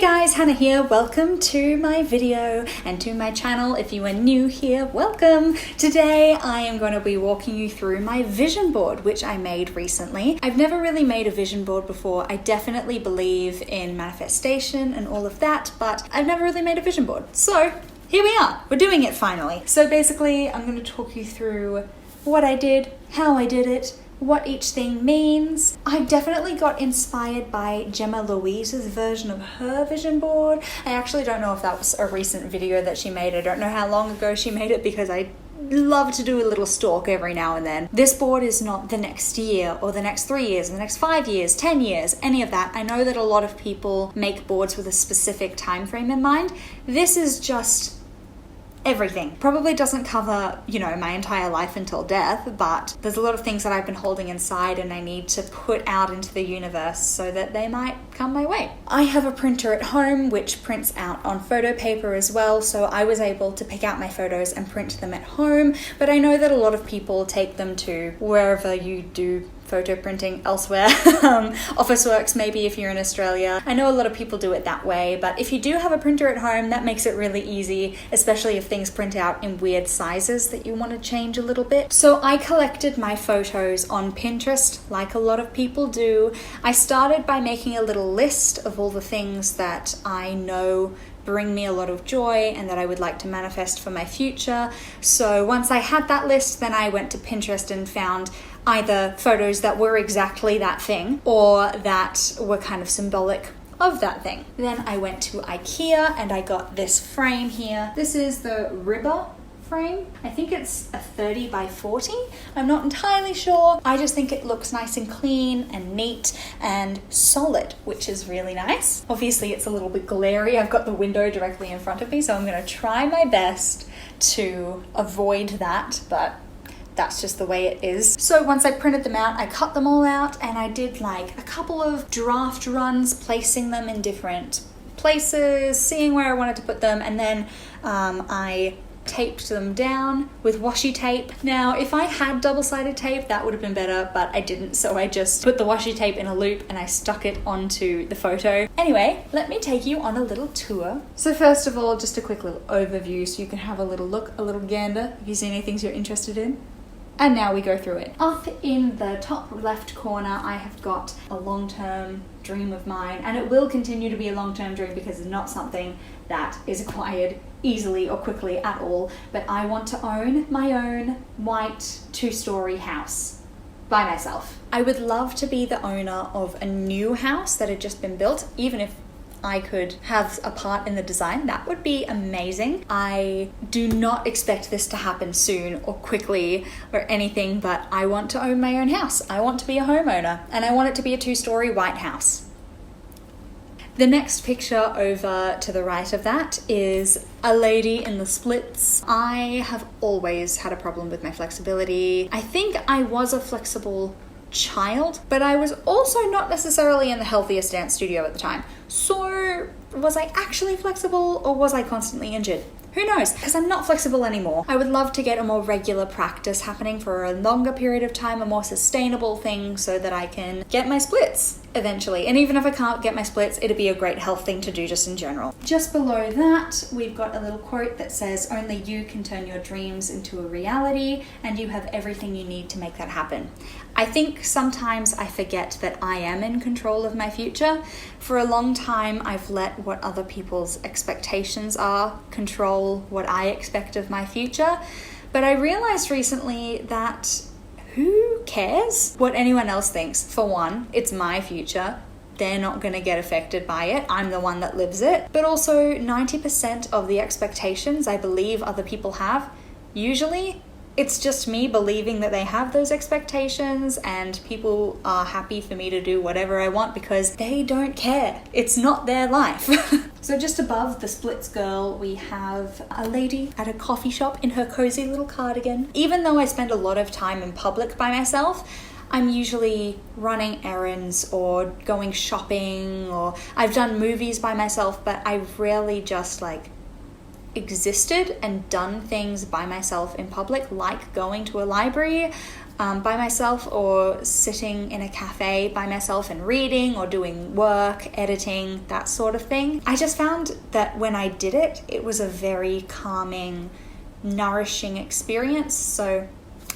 guys, Hannah here. Welcome to my video and to my channel. If you are new here, welcome. Today I am going to be walking you through my vision board, which I made recently. I've never really made a vision board before. I definitely believe in manifestation and all of that, but I've never really made a vision board. So here we are. We're doing it finally. So basically, I'm going to talk you through what I did, how I did it, what each thing means. I definitely got inspired by Gemma Louise's version of her vision board. I actually don't know if that was a recent video that she made. I don't know how long ago she made it because I love to do a little stalk every now and then. This board is not the next year or the next 3 years, or the next 5 years, 10 years, any of that. I know that a lot of people make boards with a specific time frame in mind. This is just everything. Probably doesn't cover, my entire life until death, but there's a lot of things that I've been holding inside and I need to put out into the universe so that they might come my way. I have a printer at home which prints out on photo paper as well, so I was able to pick out my photos and print them at home, but I know that a lot of people take them to wherever you do photo printing elsewhere. Officeworks maybe if you're in Australia. I know a lot of people do it that way, but if you do have a printer at home, that makes it really easy, especially if things print out in weird sizes that you want to change a little bit. So I collected my photos on Pinterest like a lot of people do. I started by making a little list of all the things that I know bring me a lot of joy and that I would like to manifest for my future. So once I had that list, then I went to Pinterest and found either photos that were exactly that thing or that were kind of symbolic of that thing. Then I went to IKEA and I got this frame here. This is the Ribber frame. I think it's a 30 by 40. I'm not entirely sure. I just think it looks nice and clean and neat and solid, which is really nice. Obviously it's a little bit glary. I've got the window directly in front of me, so I'm going to try my best to avoid that, but that's just the way it is. So once I printed them out, I cut them all out and I did like a couple of draft runs, placing them in different places, seeing where I wanted to put them, and then I taped them down with washi tape. Now, if I had double-sided tape, that would have been better, but I didn't, so I just put the washi tape in a loop and I stuck it onto the photo. Anyway, let me take you on a little tour. So first of all, just a quick little overview so you can have a little look, a little gander, if you see any things you're interested in. And now we go through it. Up in the top left corner, I have got a long-term dream of mine, and it will continue to be a long-term dream because it's not something that is acquired easily or quickly at all, but I want to own my own white 2-story house by myself. I would love to be the owner of a new house that had just been built, even if I could have a part in the design. That would be amazing. I do not expect this to happen soon or quickly or anything, but I want to own my own house. I want to be a homeowner, and I want it to be a 2-story white house. The next picture over to the right of that is a lady in the splits. I have always had a problem with my flexibility. I think I was a flexible child, but I was also not necessarily in the healthiest dance studio at the time. So was I actually flexible or was I constantly injured? Who knows? Because I'm not flexible anymore. I would love to get a more regular practice happening for a longer period of time, a more sustainable thing so that I can get my splits eventually. And even if I can't get my splits, it'd be a great health thing to do just in general. Just below that, we've got a little quote that says, "Only you can turn your dreams into a reality, and you have everything you need to make that happen." I think sometimes I forget that I am in control of my future. For a long time, I've let what other people's expectations are control what I expect of my future. But I realized recently that who cares what anyone else thinks? For one, it's my future. They're not going to get affected by it. I'm the one that lives it. But also 90% of the expectations I believe other people have, usually it's just me believing that they have those expectations, and people are happy for me to do whatever I want because they don't care. It's not their life. So just above the splits girl, we have a lady at a coffee shop in her cozy little cardigan. Even though I spend a lot of time in public by myself, I'm usually running errands or going shopping, or I've done movies by myself, but I've rarely just existed and done things by myself in public, like going to a library. by myself or sitting in a cafe by myself and reading or doing work, editing, that sort of thing. I just found that when I did it, it was a very calming, nourishing experience. So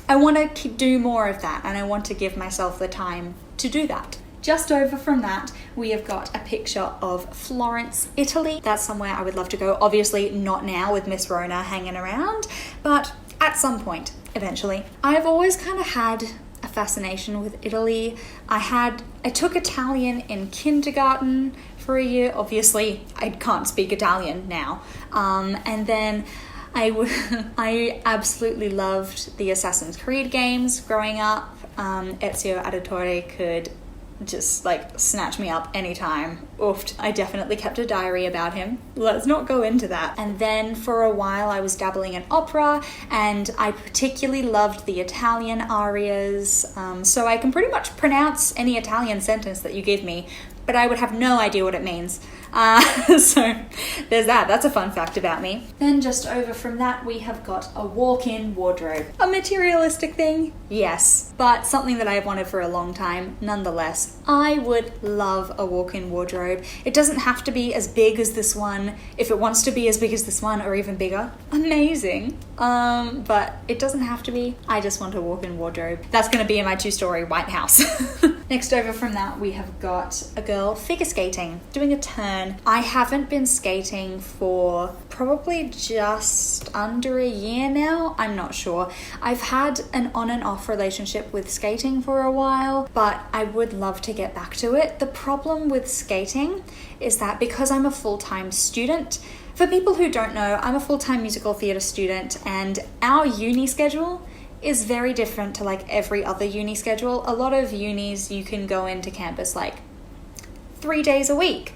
I want to do more of that, and I want to give myself the time to do that. Just over from that, we have got a picture of Florence, Italy. That's somewhere I would love to go. Obviously not now with Miss Rona hanging around, but at some point, eventually. I've always kind of had a fascination with Italy. I took Italian in kindergarten for a year. Obviously, I can't speak Italian now. And then I absolutely loved the Assassin's Creed games growing up. Ezio Auditore could just like snatch me up anytime. Oofed. I definitely kept a diary about him. Let's not go into that. And then for a while I was dabbling in opera, and I particularly loved the Italian arias. So I can pretty much pronounce any Italian sentence that you give me, but I would have no idea what it means. So there's that. That's a fun fact about me. Then just over from that, we have got a walk-in wardrobe. A materialistic thing? Yes, but something that I have wanted for a long time nonetheless. I would love a walk-in wardrobe. It doesn't have to be as big as this one. If it wants to be as big as this one or even bigger, amazing. But it doesn't have to be. I just want a walk-in wardrobe. That's going to be in my 2-story White House. Next over from that, we have got a girl figure skating, doing a turn. I haven't been skating for probably just under a year now. I'm not sure. I've had an on and off relationship with skating for a while, but I would love to get back to it. The problem with skating is that because I'm a full-time student, for people who don't know, I'm a full-time musical theatre student, and our uni schedule is very different to like every other uni schedule. A lot of unis you can go into campus like 3 days a week.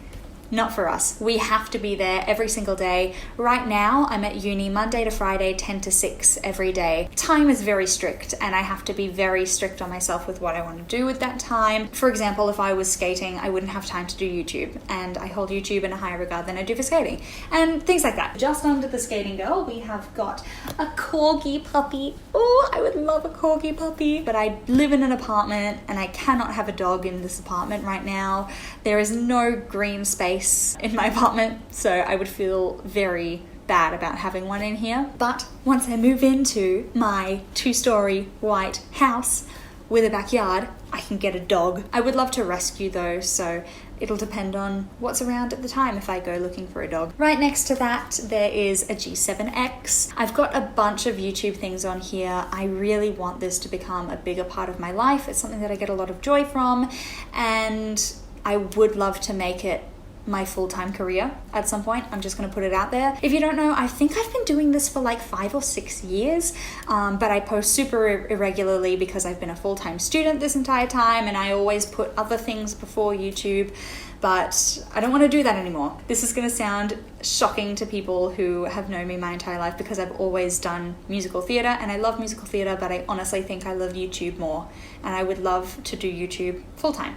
Not for us. We have to be there every single day. Right now, I'm at uni Monday to Friday, 10 to 6 every day. Time is very strict, and I have to be very strict on myself with what I want to do with that time. For example, if I was skating, I wouldn't have time to do YouTube, and I hold YouTube in a higher regard than I do for skating, and things like that. Just under the skating girl, we have got a corgi puppy. Oh, I would love a corgi puppy, but I live in an apartment, and I cannot have a dog in this apartment right now. There is no green space in my apartment, so I would feel very bad about having one in here. But once I move into my 2-story white house with a backyard, I can get a dog. I would love to rescue though, so it'll depend on what's around at the time if I go looking for a dog. Right next to that, there is a G7X. I've got a bunch of YouTube things on here. I really want this to become a bigger part of my life. It's something that I get a lot of joy from, and I would love to make it my full-time career at some point. I'm just going to put it out there. If you don't know, I think I've been doing this for like 5 or 6 years, but I post super irregularly because I've been a full-time student this entire time, and I always put other things before YouTube, but I don't want to do that anymore. This is going to sound shocking to people who have known me my entire life because I've always done musical theatre, and I love musical theatre, but I honestly think I love YouTube more, and I would love to do YouTube full-time.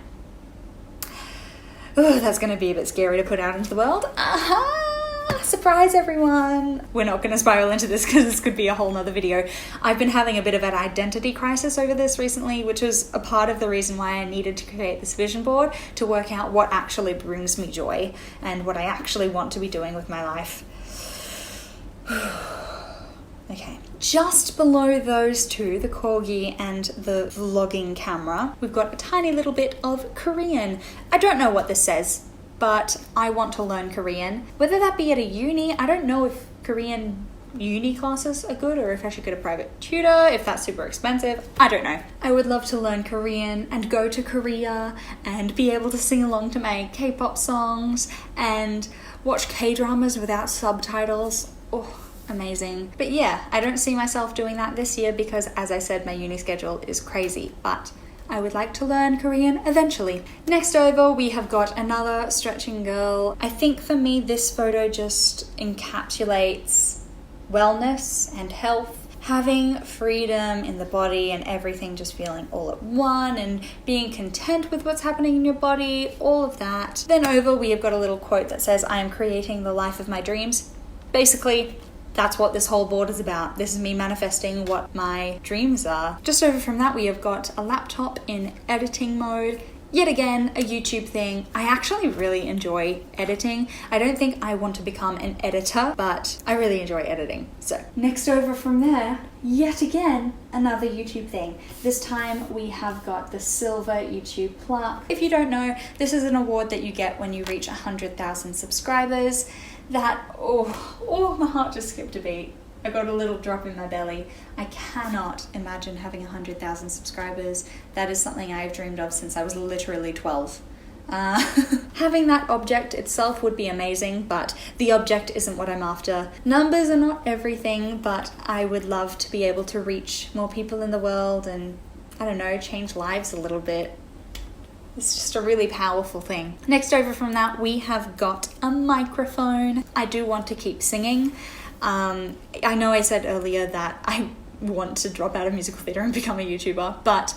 Oh, that's going to be a bit scary to put out into the world. Surprise everyone! We're not going to spiral into this because this could be a whole nother video. I've been having a bit of an identity crisis over this recently, which was a part of the reason why I needed to create this vision board, to work out what actually brings me joy and what I actually want to be doing with my life. Okay, just below those two, the corgi and the vlogging camera, we've got a tiny little bit of Korean. I don't know what this says, but I want to learn Korean. Whether that be at a uni, I don't know if Korean uni classes are good or if I should get a private tutor, if that's super expensive. I don't know. I would love to learn Korean and go to Korea and be able to sing along to my K-pop songs and watch K-dramas without subtitles. Oh, amazing. But yeah, I don't see myself doing that this year because, as I said, my uni schedule is crazy, but I would like to learn Korean eventually. Next over, we have got another stretching girl. I think for me, this photo just encapsulates wellness and health. Having freedom in the body and everything just feeling all at one and being content with what's happening in your body, all of that. Then over, we have got a little quote that says, "I am creating the life of my dreams." Basically, that's what this whole board is about. This is me manifesting what my dreams are. Just over from that, we have got a laptop in editing mode. Yet again, a YouTube thing. I actually really enjoy editing. I don't think I want to become an editor, but I really enjoy editing. So next over from there, yet again, another YouTube thing. This time we have got the Silver YouTube Plaque. If you don't know, this is an award that you get when you reach 100,000 subscribers. That, oh, my heart just skipped a beat. I got a little drop in my belly. I cannot imagine having 100,000 subscribers. That is something I've dreamed of since I was literally 12. Having that object itself would be amazing, but the object isn't what I'm after. Numbers are not everything, but I would love to be able to reach more people in the world and, I don't know, change lives a little bit. It's just a really powerful thing. Next over from that, we have got a microphone. I do want to keep singing. I know I said earlier that I want to drop out of musical theatre and become a YouTuber, but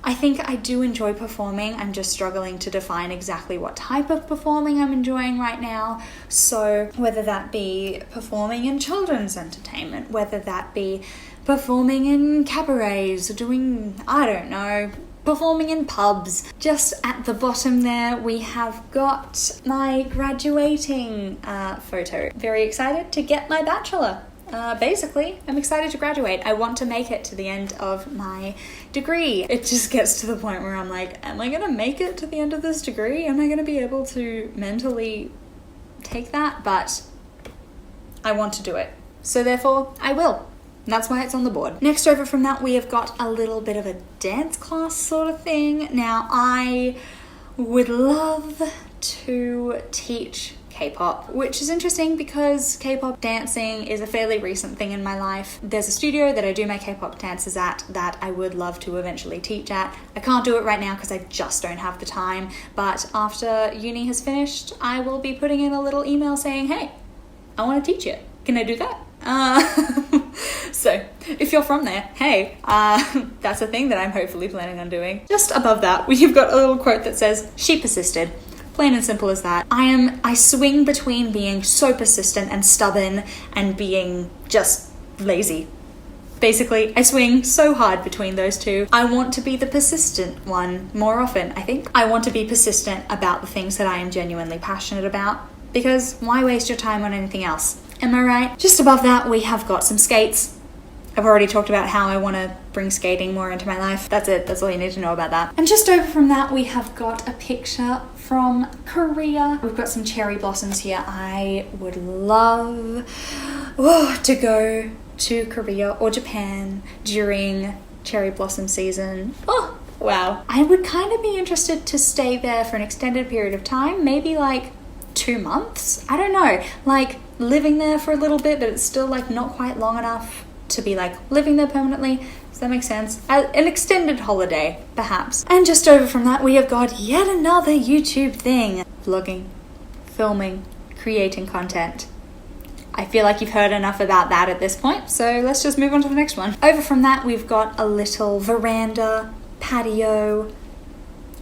I think I do enjoy performing. I'm just struggling to define exactly what type of performing I'm enjoying right now. So whether that be performing in children's entertainment, whether that be performing in cabarets, or doing, I don't know, performing in pubs. Just at the bottom there, we have got my graduating photo. Very excited to get my bachelor. Basically, I'm excited to graduate. I want to make it to the end of my degree. It just gets to the point where I'm like, am I gonna make it to the end of this degree? Am I gonna be able to mentally take that? But I want to do it. So therefore, I will. That's why it's on the board. Next over from that, we have got a little bit of a dance class sort of thing. Now, I would love to teach K-pop, which is interesting because K-pop dancing is a fairly recent thing in my life. There's a studio that I do my K-pop dances at that I would love to eventually teach at. I can't do it right now because I just don't have the time, but after uni has finished, I will be putting in a little email saying, hey, I want to teach you. Can I do that? So if you're from there, hey, that's a thing that I'm hopefully planning on doing. Just above that, we've got a little quote that says, she persisted. Plain and simple as that. I swing between being so persistent and stubborn and being just lazy. Basically, I swing so hard between those two. I want to be the persistent one more often, I think. I want to be persistent about the things that I am genuinely passionate about, because why waste your time on anything else? Am I right? Just above that, we have got some skates. I've already talked about how I want to bring skating more into my life. That's it. That's all you need to know about that. And just over from that, we have got a picture from Korea. We've got some cherry blossoms here. I would love to go to Korea or Japan during cherry blossom season. Oh, wow. I would kind of be interested to stay there for an extended period of time, maybe like 2 months. I don't know, like living there for a little bit, but it's still like not quite long enough to be like living there permanently. Does that make sense? An extended holiday, perhaps. And just over from that, we have got yet another YouTube thing. Vlogging, filming, creating content. I feel like you've heard enough about that at this point, so let's just move on to the next one. Over from that, we've got a little veranda, patio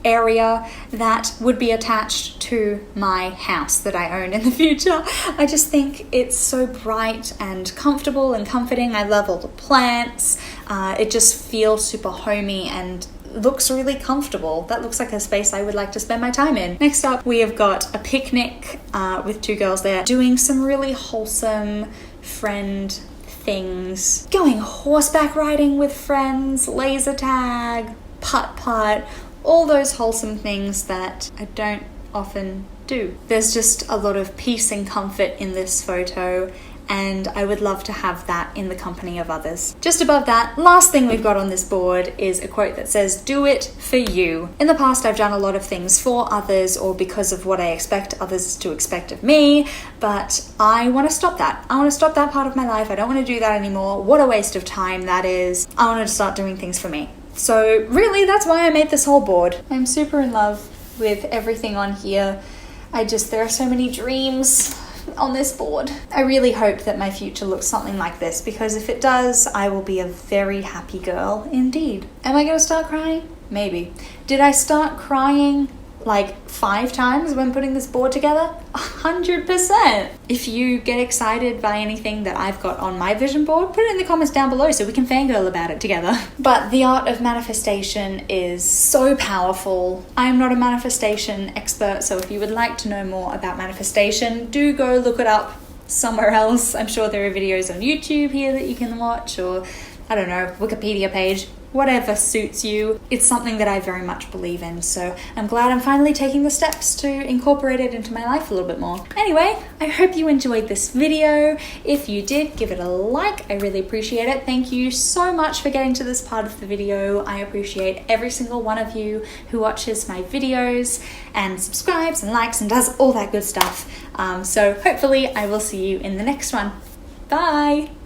area that would be attached to my house that I own in the future. I just think it's so bright and comfortable and comforting. I love all the plants. It just feels super homey and looks really comfortable. That looks like a space I would like to spend my time in. Next up, we have got a picnic with 2 girls there doing some really wholesome friend things. Going horseback riding with friends, laser tag, putt-putt, all those wholesome things that I don't often do. There's just a lot of peace and comfort in this photo, and I would love to have that in the company of others. Just above that, last thing we've got on this board is a quote that says, do it for you. In the past, I've done a lot of things for others or because of what I expect others to expect of me, but I want to stop that. I want to stop that part of my life. I don't want to do that anymore. What a waste of time that is. I want to start doing things for me. So really, that's why I made this whole board. I'm super in love with everything on here. There are so many dreams on this board. I really hope that my future looks something like this, because if it does, I will be a very happy girl indeed. Am I going to start crying? Maybe. Did I start crying like 5 times when putting this board together? 100%. If you get excited by anything that I've got on my vision board, put it in the comments down below so we can fangirl about it together. But the art of manifestation is so powerful. I'm not a manifestation expert, so if you would like to know more about manifestation, do go look it up somewhere else. I'm sure there are videos on YouTube here that you can watch, or I don't know, Wikipedia page. Whatever suits you. It's something that I very much believe in, so I'm glad I'm finally taking the steps to incorporate it into my life a little bit more. Anyway, I hope you enjoyed this video. If you did, give it a like. I really appreciate it. Thank you so much for getting to this part of the video. I appreciate every single one of you who watches my videos and subscribes and likes and does all that good stuff. So hopefully I will see you in the next one. Bye!